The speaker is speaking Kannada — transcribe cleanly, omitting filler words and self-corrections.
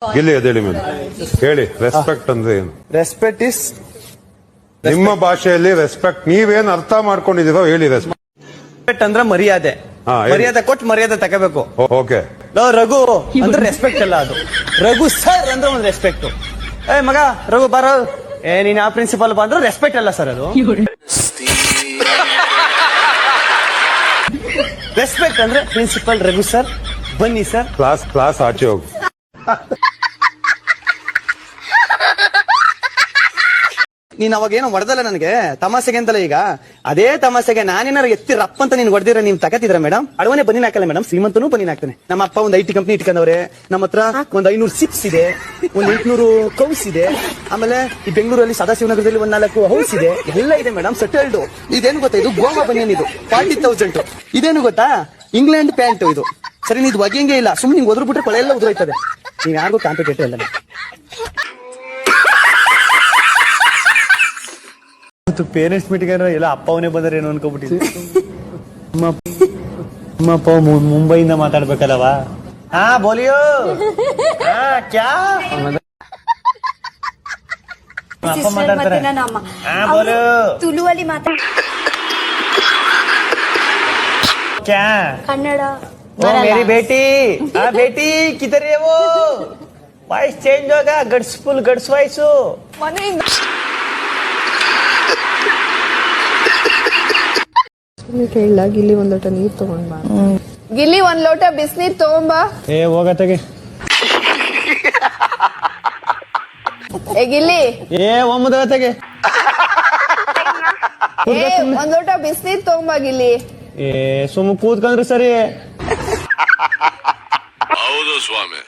ಗಿಲ್ಲಿ ಅದೇಳಿ ಮೇಲೆ ಹೇಳಿ. ರೆಸ್ಪೆಕ್ಟ್ ಅಂದ್ರೆ ಏನು? ರೆಸ್ಪೆಕ್ಟ್ ಇಸ್ ನಿಮ್ಮ ಭಾಷೆಯಲ್ಲಿ ರೆಸ್ಪೆಕ್ಟ್ ನೀವೇನ್ ಅರ್ಥ ಮಾಡ್ಕೊಂಡಿದೀರೋ ಹೇಳಿ. ರೆಸ್ಪೆಕ್ಟ್ ಅಂದ್ರೆ ಮರ್ಯಾದೆ. ಹೇಳಿ. ಮರ್ಯಾದೆ ಕೊಟ್ಟು ಮರ್ಯಾದೆ ತಗೋಬೇಕು. ಓಕೆ. ರಘು ಅಂದ್ರೆ ರೆಸ್ಪೆಕ್ಟ್ ಅಲ್ಲ, ಅದು ರಘು ಸರ್ ಅಂದ್ರೆ ಒಂದು ರೆಸ್ಪೆಕ್ಟ್. ಏ ಮಗ ರಘು ಬಾರೋ, ನೀನ್ ಆ ಪ್ರಿನ್ಸಿಪಲ್ ಬಂದ್ರೆ ರೆಸ್ಪೆಕ್ಟ್ ಅಲ್ಲ ಸರ್, ಅದು ರೆಸ್ಪೆಕ್ಟ್ ಅಂದ್ರೆ ಪ್ರಿನ್ಸಿಪಲ್ ರಘು ಸರ್ ಬನ್ನಿ ಸರ್, ಕ್ಲಾಸ್ ಆಚೆ ಹೋಗು. ನೀನ್ ಅವಾಗ ಏನೋ ಹೊಡೆದಲ್ಲ ನನಗೆ ತಮಾಸೆಗೆ ಅಂತಲ್ಲ. ಈಗ ಅದೇ ತಮಾಸೆಗೆ ನಾನೇನಾರು ಎತ್ತಿ ರಪ್ಪ ಅಂತ ನೀನ್ ಹೊಡೆದಿರ ನೀವ್ ತಗತಿದ್ರ ಮೇಡಮ್? ಅಡವನೆ ಬನ್ನಿ ಹಾಕಲ್ಲ ಮೇಡಮ್, ಶ್ರೀಮಂತನೂ ಬನ್ನಿ ಹಾಕ್ತಾನೆ. ನಮ್ಮ ಅಪ್ಪ ಒಂದು IT ಕಂಪ್ನಿ ಇಟ್ಕೊಂಡವ್ರೆ, ನಮ್ಮ ಹತ್ರ ಒಂದ್ 500 ಸಿಪ್ಸ್ ಇದೆ, ಒಂದ್ 800 ಕೌಸ್ ಇದೆ, ಆಮೇಲೆ ಈ ಬೆಂಗಳೂರಲ್ಲಿ ಸದಾಶಿವನಗರದಲ್ಲಿ ಒಂದ್ 4 ಹೌಸ್ ಇದೆ, ಎಲ್ಲ ಇದೆ ಮೇಡಮ್ ಸೆಟಲ್ಡ್. ಇದೇನು ಗೊತ್ತಾ, ಇದು ಗೋವಾ ಬನಿಯನ್, ಇದು 40,000. ಇದೇನು ಗೊತ್ತಾ, ಇಂಗ್ಲೆಂಡ್ ಪ್ಯಾಂಟ್ ಇದು. ಸರಿ, ನೀದು ಒಗೆಯಂಗೆ ಇಲ್ಲ, ಸುಮ್ಮನೆ ನಿಂಗೆ ಒದ್ರು ಬಿಟ್ರೆ ಕೊಳೆ ಎಲ್ಲ ಉದುರೋಯ್ತದೆ. ನೀವ್ ಯಾರಿಗೂ ಕಾಂಪಿಟೇಟಿವ್ ಅಲ್ಲ. ಪೇರೆಂಟ್ಸ್ ಮೀಟಿಂಗ್ ಎಲ್ಲ ಅಪ್ಪ ಅವನೇ ಬಂದ್ರೆ ಏನು ಅನ್ಕೋಬಿಟ್ಟಿದ್ದೆ. ನಮ್ಮ ಅಪ್ಪ ಮುಂಬೈಯಿಂದ ಮಾತಾಡ್ಬೇಕಲ್ಲವ. ಹಾ ಬೋಲಿಯೋ, ಕ್ಯಾ ಅಪ್ಪ ಮಾತಾಡ್ತಾರೆ. ಬೋಲು ತುಳುವಲ್ಲಿ ಮಾತಾಡ, ಕ್ಯಾ ಕನ್ನಡ. ओ मेरी बेटी, हाँ बेटी किधर है वो? वाइस चेंज होगा, गट्स फुल गट्स वाइस हो. ಕೇಳ ಗಿಲ್ಲಿ ಒಂದ್ ಲೋಟ ನೀರ್ ತಗೊಂಡ್ ಬಾ. ಗಿಲ್ಲಿ ಒಂದ್ ಲೋಟ ಬಿಸಿನೀರ್ ತಗೊಂಬಾ. ಏ ಹೋಗತ್ತಗೆ. ಏ ಗಿಲ್ಲಿ, ಏ ಒಮ್ಮದಗತ್ತಗೆ. ಏ ಒಂದ್ ಲೋಟ ಬಿಸಿನೀರ್ ತಗೊಂಬಾ ಗಿಲ್ಲಿ. ಏ ಸುಮ್ಮ ಕೂತ್ಕೊಂಡ್ರೆ ಸರಿ. ಹೌದು ಸ್ವಾಮಿ.